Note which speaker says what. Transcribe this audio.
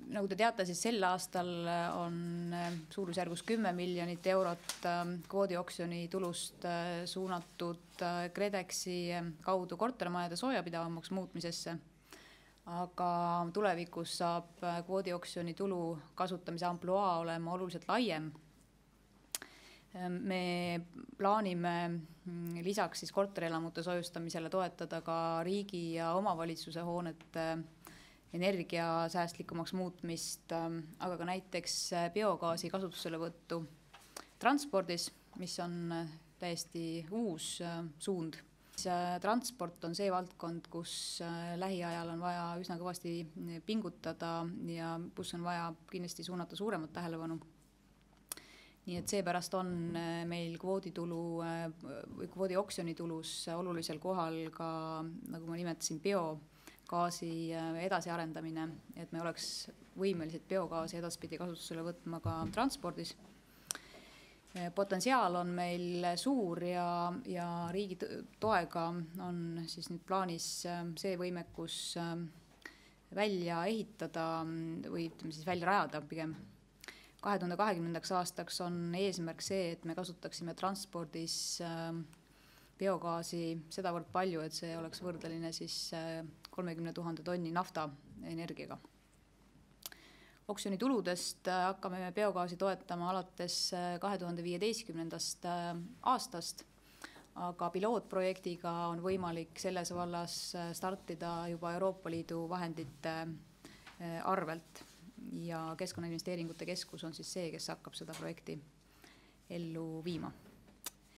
Speaker 1: Nagu te teate, siis sel aastal on suurusjärgus 10 miljonit eurot kvoodioksjoni tulust suunatud KredExi kaudu kortermajade soojapidavamaks muutmisesse. Aga tulevikus saab kvoodioksjoni tulu kasutamise ampluaa olema oluliselt laiem. Me plaanime lisaks siis korterelamute soojustamisele toetada ka riigi ja omavalitsuse hoonete energiasäästlikumaks muutmist, aga ka näiteks biogaasi kasutuselevõttu transpordis, mis on täiesti uus suund. Transport on see valdkond, kus lähiajal on vaja üsna kõvasti pingutada ja kus on vaja kindlasti suunata suuremat tähelepanu. Nii et seepärast on meil kvoodioksjoni tulus olulisel kohal ka, nagu ma nimetasin, biogaasi edasiarendamine, et me oleks võimelised biogaasi edaspidi kasutusele võtma ka transpordis. Potentsiaal on meil suur ja riigi toega on siis nüüd plaanis see võimekus välja ehitada või siis välja rajada pigem. 2020. aastaks on eesmärk see, et me kasutaksime transpordis biogaasi sedavõrd palju, et see oleks võrdeline siis 30 000 tonni nafta energiaga. Oksjoni tuludest hakkame me biogaasi toetama alates 2015. aastast, aga pilootprojektiga on võimalik selles vallas startida juba Euroopa Liidu vahendite arvelt. Ja Keskkonnainvesteeringute Keskus on siis see, kes hakkab seda projekti ellu viima.